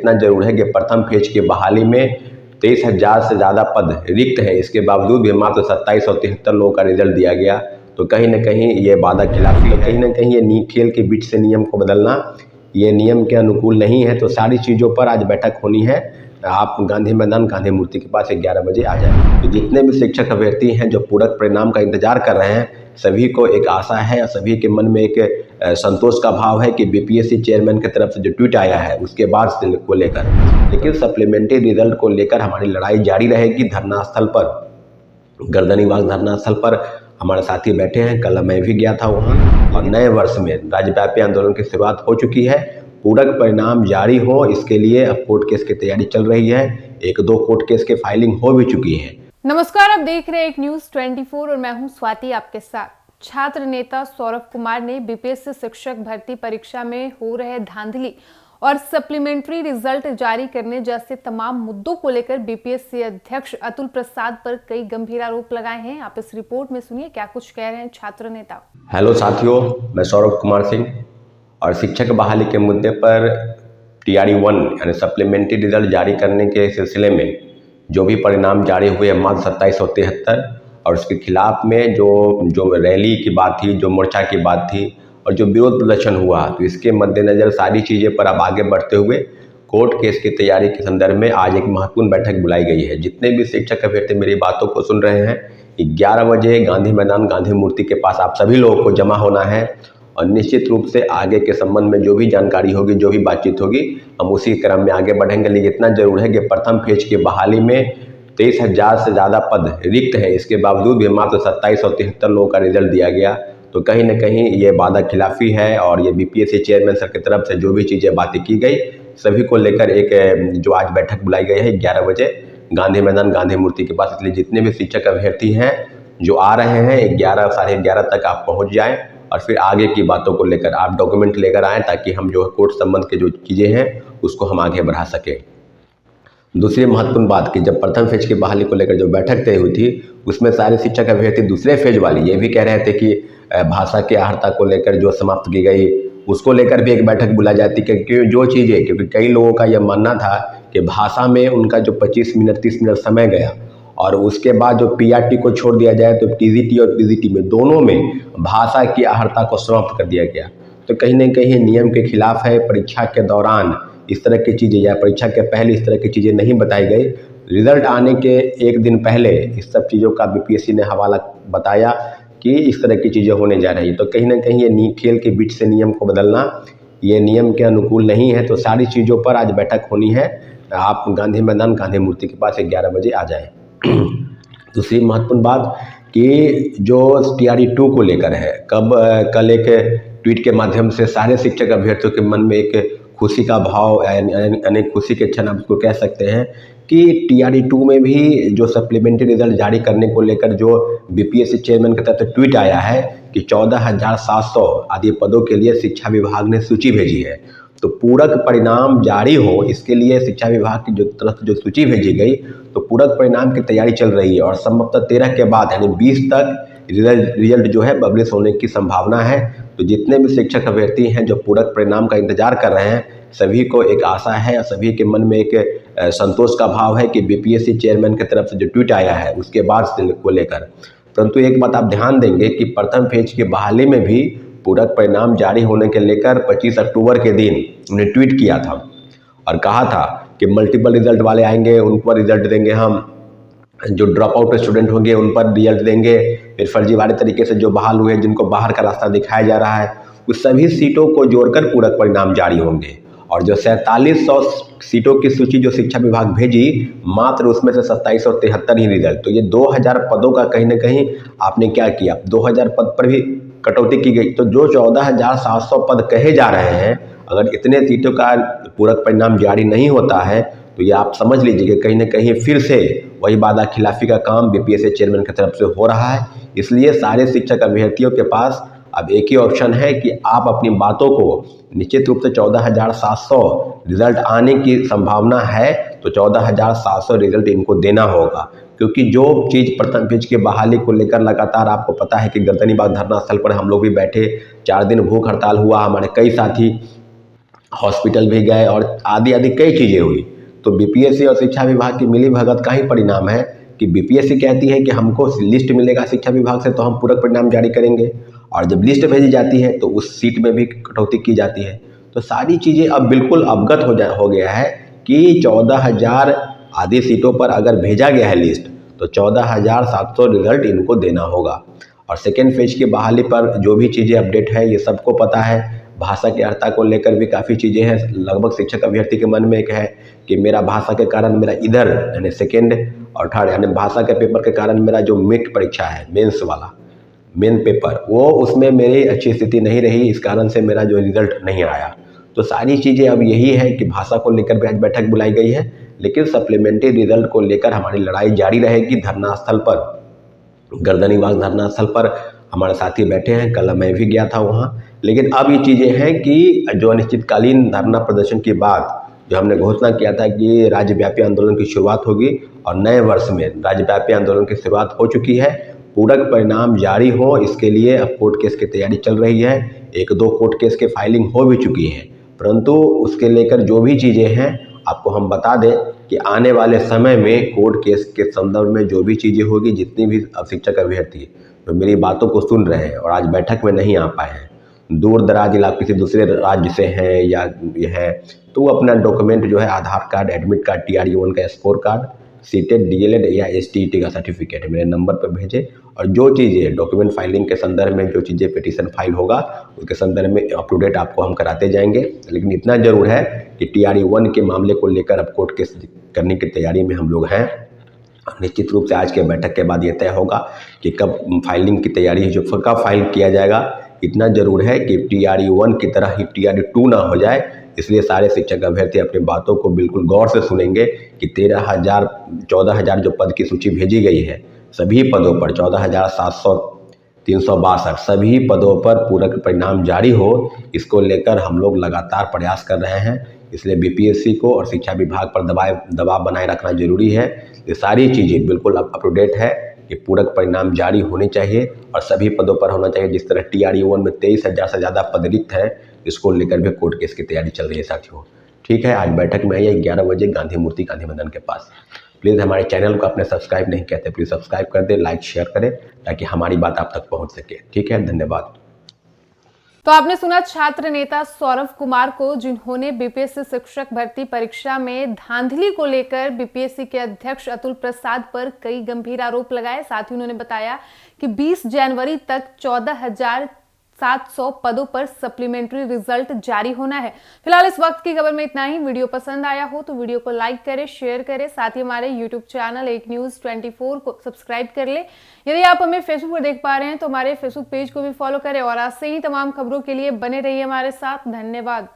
इतना जरूर है कि प्रथम फेज की बहाली में 23,000 से ज़्यादा पद रिक्त हैं। इसके बावजूद भी मात्र 2773 लोगों का रिजल्ट दिया गया। तो कहीं ना कहीं ये वादा खिलाफी है, कहीं ना कहीं ये खेल के बीच से नियम को बदलना ये नियम के अनुकूल नहीं है। तो सारी चीज़ों पर आज बैठक होनी है। आप गांधी मैदान गांधी मूर्ति के पास 11 बजे आ जाए। तो जितने भी शिक्षक अभ्यर्थी हैं जो पूरक परिणाम का इंतजार कर रहे हैं, सभी को एक आशा है और सभी के मन में एक संतोष का भाव है कि बीपीएससी चेयरमैन की तरफ से जो ट्वीट आया है उसके बाद को लेकर, लेकिन सप्लीमेंट्री रिजल्ट को लेकर हमारी लड़ाई जारी रहेगी। धरना स्थल पर, गर्दनीबाग धरना स्थल पर हमारे साथी बैठे हैं। कल मैं भी गया था वहाँ, और नए वर्ष में राज्यव्यापी आंदोलन की शुरुआत हो चुकी है। पूरक परिणाम जारी हो, इसके लिए अब कोर्ट केस की तैयारी चल रही है। 1-2 कोर्ट केस की फाइलिंग हो भी चुकी है। नमस्कार, आप देख रहे हैं एक न्यूज़ 24 और मैं हूं स्वाति आपके साथ। छात्र नेता सौरभ कुमार ने बीपीएससी शिक्षक भर्ती परीक्षा में हो रहे धांधली और सप्लीमेंट्री रिजल्ट जारी करने जैसे तमाम मुद्दों को लेकर बीपीएससी अध्यक्ष अतुल प्रसाद पर कई गंभीर आरोप लगाए हैं। आप इस रिपोर्ट में सुनिए क्या कुछ कह रहे हैं छात्र नेता। हेलो साथियों, मैं सौरभ कुमार सिंह, और शिक्षक बहाली के मुद्दे पर TRE-1 यानी सप्लीमेंट्री रिजल्ट जारी करने के सिलसिले में जो भी परिणाम जारी हुए मात्र 2773, और उसके खिलाफ में जो रैली की बात थी, जो मोर्चा की बात थी और जो विरोध प्रदर्शन हुआ, तो इसके मद्देनज़र सारी चीज़ें पर अब आगे बढ़ते हुए कोर्ट केस की तैयारी के संदर्भ में आज एक महत्वपूर्ण बैठक बुलाई गई है। जितने भी शिक्षक अभ्यर्थी मेरी बातों को सुन रहे हैं, 11 बजे गांधी मैदान गांधी मूर्ति के पास आप सभी लोगों को जमा होना है, और निश्चित रूप से आगे के संबंध में जो भी जानकारी होगी, जो भी बातचीत होगी, हम उसी क्रम में आगे बढ़ेंगे। लेकिन इतना जरूर है कि प्रथम फेज की बहाली में 23,000 से ज़्यादा पद रिक्त हैं। इसके बावजूद भी मात्र 2773 लोगों का रिजल्ट दिया गया। तो कहीं ना कहीं ये वादा खिलाफी है, और ये बीपीएससी चेयरमैन सर की तरफ से जो भी चीज़ें बातें की गई, सभी को लेकर एक जो आज बैठक बुलाई गई है 11 बजे गांधी मैदान गांधी मूर्ति के पास। इसलिए जितने भी शिक्षक अभ्यर्थी हैं जो आ रहे हैं, 11 साढ़े 11 तक आप पहुँच जाएँ, और फिर आगे की बातों को लेकर आप डॉक्यूमेंट लेकर आएँ, ताकि हम जो कोर्ट संबंध के जो चीज़ें हैं उसको हम आगे बढ़ा सकें। दूसरी महत्वपूर्ण बात कि जब प्रथम फेज की बहाली को लेकर जो बैठक तय हुई थी, उसमें सारे शिक्षक अभ्यर्थी दूसरे फेज वाली ये भी कह रहे थे कि भाषा की आहर्ता को लेकर जो समाप्त की गई, उसको लेकर भी एक बैठक बुलाई जाती, क्योंकि जो चीज़ें, क्योंकि कई लोगों का यह मानना था कि भाषा में उनका जो 25 मिनट 30 मिनट समय गया, और उसके बाद जो PRT को छोड़ दिया जाए तो TGT और PGT में दोनों में भाषा की आहर्ता को समाप्त कर दिया गया। तो कहीं ना कहीं नियम के खिलाफ है। परीक्षा के दौरान इस तरह की चीज़ें या परीक्षा के पहले इस तरह की चीज़ें नहीं बताई गई। रिजल्ट आने के एक दिन पहले इस सब चीज़ों का बीपीएससी ने हवाला बताया कि इस तरह की चीज़ें होने जा रही है। तो कहीं ना कहीं ये खेल के बीच से नियम को बदलना ये नियम के अनुकूल नहीं है। तो सारी चीज़ों पर आज बैठक होनी है। आप गांधी मैदान गांधी मूर्ति के पास 11 बजे आ जाएँ। दूसरी महत्वपूर्ण बात कि जो TRE-2 को लेकर है, कल एक ट्वीट के माध्यम से सारे शिक्षक अभ्यर्थियों के मन में एक खुशी का भाव, यानी खुशी के क्षण आप उसको कह सकते हैं कि TRE-2 में भी जो सप्लीमेंट्री रिजल्ट जारी करने को लेकर जो बीपीएससी चेयरमैन की तरफ से ट्वीट आया है कि 14,700 आदि पदों के लिए शिक्षा विभाग ने सूची भेजी है। तो पूरक परिणाम जारी हो, इसके लिए शिक्षा विभाग की जो तरफ जो सूची भेजी गई, तो पूरक परिणाम की तैयारी चल रही है, और संभवतः 13 के बाद यानी 20 तक रिजल्ट जो है पब्लिश होने की संभावना है। तो जितने भी शिक्षक अभ्यर्थी हैं जो पूरक परिणाम का इंतजार कर रहे हैं, सभी को एक आशा है और सभी के मन में एक संतोष का भाव है कि बीपीएससी चेयरमैन की तरफ से जो ट्वीट आया है उसके बाद को लेकर। परंतु एक बात आप ध्यान देंगे कि प्रथम फेज की बहाली में भी पूरक परिणाम जारी होने के लेकर 25 अक्टूबर के दिन उन्हें ट्वीट किया था और कहा था कि मल्टीपल रिजल्ट वाले आएंगे, उन पर रिजल्ट देंगे हम, जो ड्रॉप आउट स्टूडेंट होंगे उन पर रिजल्ट देंगे, फिर फर्जीवाड़े तरीके से जो बहाल हुए, जिनको बाहर का रास्ता दिखाया जा रहा है, उस सभी सीटों को जोड़कर पूरक परिणाम जारी होंगे। और जो 4700 सीटों की सूची जो शिक्षा विभाग भेजी, मात्र उसमें से 2773 ही रिजल्ट। तो ये 2000 पदों का कहीं ना कहीं आपने क्या किया, 2000 पद पर भी कटौती की गई। तो जो 14,700 पद कहे जा रहे हैं, अगर इतने सीटों का पूरक परिणाम जारी नहीं होता है, तो ये आप समझ लीजिए कि कहीं ना कहीं फिर से वही वादा खिलाफी का काम बीपीएससी चेयरमैन की तरफ से हो रहा है। इसलिए सारे शिक्षक अभ्यर्थियों के पास अब एक ही ऑप्शन है कि आप अपनी बातों को, निश्चित रूप से 14,700 रिजल्ट आने की संभावना है, तो 14,700 रिजल्ट इनको देना होगा। क्योंकि जो चीज़ प्रथम पेज की बहाली को लेकर लगातार आपको पता है कि गर्दनीबाग धरना स्थल पर हम लोग भी बैठे, 4 दिन भूख हड़ताल हुआ, हमारे कई साथी हॉस्पिटल भी गए और आदि आदि कई चीज़ें हुई। तो बीपीएससी और शिक्षा विभाग की मिली भगत का ही परिणाम है कि बीपीएससी कहती है कि हमको लिस्ट मिलेगा शिक्षा विभाग से तो हम पूरक परिणाम जारी करेंगे, और जब लिस्ट भेजी जाती है तो उस सीट में भी कटौती की जाती है। तो सारी चीज़ें अब बिल्कुल अवगत हो गया है कि 14,000 आधी सीटों पर अगर भेजा गया है लिस्ट तो 14,700 रिजल्ट इनको देना होगा। और सेकेंड फेज की बहाली पर जो भी चीज़ें अपडेट है ये सबको पता है। भाषा की अर्हता को लेकर भी काफ़ी चीज़ें हैं। लगभग शिक्षक अभ्यर्थी के मन में एक है कि मेरा भाषा के कारण मेरा इधर यानी सेकेंड और थर्ड यानी भाषा के पेपर के कारण मेरा जो मेट परीक्षा है मेंस वाला मेन पेपर वो उसमें मेरी अच्छी स्थिति नहीं रही, इस कारण से मेरा जो रिज़ल्ट नहीं आया। तो सारी चीज़ें अब यही है कि भाषा को लेकर भी आज बैठक बुलाई गई है, लेकिन सप्लीमेंट्री रिजल्ट को लेकर हमारी लड़ाई जारी रहेगी। धरना स्थल पर, गर्दनीबाग धरना स्थल पर हमारे साथी बैठे हैं, कल मैं भी गया था वहाँ। लेकिन अब ये चीज़ें हैं कि जो अनिश्चितकालीन धरना प्रदर्शन के बाद जो हमने घोषणा किया था कि राज्यव्यापी आंदोलन की शुरुआत होगी, और नए वर्ष में राज्यव्यापी आंदोलन की शुरुआत हो चुकी है। पूरक परिणाम जारी हो इसके लिए अब कोर्ट केस की तैयारी चल रही है। 1-2 कोर्ट केस की फाइलिंग हो भी चुकी है, परंतु उसके लेकर जो भी चीज़ें हैं आपको हम बता दें कि आने वाले समय में कोर्ट केस के संदर्भ में जो भी चीज़ें होगी, जितनी भी शिक्षक अभ्यर्थी तो मेरी बातों को सुन रहे हैं और आज बैठक में नहीं आ पाए हैं, दूर दराज इलाके किसी दूसरे राज्य से हैं या ये हैं, तो वो अपना डॉक्यूमेंट जो है आधार कार्ड, एडमिट कार्ड, TRE-1 का स्कोर कार्ड, सीटेट, DLED या STET का सर्टिफिकेट मेरे नंबर पर भेजें। और जो चीज़ें डॉक्यूमेंट फाइलिंग के संदर्भ में जो चीज़ें पिटीशन फाइल होगा उसके संदर्भ में अप टू डेट आपको हम कराते जाएंगे। लेकिन इतना ज़रूर है कि TRE-1 के मामले को लेकर अब कोर्ट केस करने की तैयारी में हम लोग हैं। निश्चित रूप से आज के बैठक के बाद ये तय होगा कि कब फाइलिंग की तैयारी जो कब फाइल किया जाएगा। इतना ज़रूर है कि TRE-1 की तरह ही TRE-2 ना हो जाए, इसलिए सारे शिक्षक अभ्यर्थी अपनी बातों को बिल्कुल गौर से सुनेंगे कि 14,000 जो पद की सूची भेजी गई है, सभी पदों पर 14,362 सभी पदों पर पूरक परिणाम जारी हो, इसको लेकर हम लोग लगातार प्रयास कर रहे हैं। इसलिए बीपीएससी को और शिक्षा विभाग पर दबाव बनाए रखना जरूरी है। ये सारी चीज़ें बिल्कुल अप टू डेट है कि पूरक परिणाम जारी होने चाहिए और सभी पदों पर होना चाहिए। जिस तरह TRE-1 में 23,000 से ज़्यादा पद रिक्त हैं, इसको लेकर भी कोर्ट केस की तैयारी चल रही है साथियों। ठीक है, आज बैठक में आइए 11 बजे गांधी मूर्ति, गांधी मैदान के पास। प्लीज़ हमारे चैनल को आपने सब्सक्राइब नहीं किया तो प्लीज़ सब्सक्राइब कर दें, लाइक शेयर करें ताकि हमारी बात आप तक पहुँच सके। ठीक है, धन्यवाद। तो आपने सुना छात्र नेता सौरभ कुमार को, जिन्होंने बीपीएससी शिक्षक भर्ती परीक्षा में धांधली को लेकर बीपीएससी के अध्यक्ष अतुल प्रसाद पर कई गंभीर आरोप लगाए। साथ ही उन्होंने बताया कि 20 जनवरी तक 14,700 पदों पर सप्लीमेंट्री रिजल्ट जारी होना है। फिलहाल इस वक्त की खबर में इतना ही। वीडियो पसंद आया हो तो वीडियो को लाइक करें, शेयर करें, साथ ही हमारे यूट्यूब चैनल एक न्यूज़ 24 को सब्सक्राइब कर ले। यदि आप हमें फेसबुक पर देख पा रहे हैं तो हमारे फेसबुक पेज को भी फॉलो करें और आज से ही तमाम खबरों के लिए बने रहिए हमारे साथ। धन्यवाद।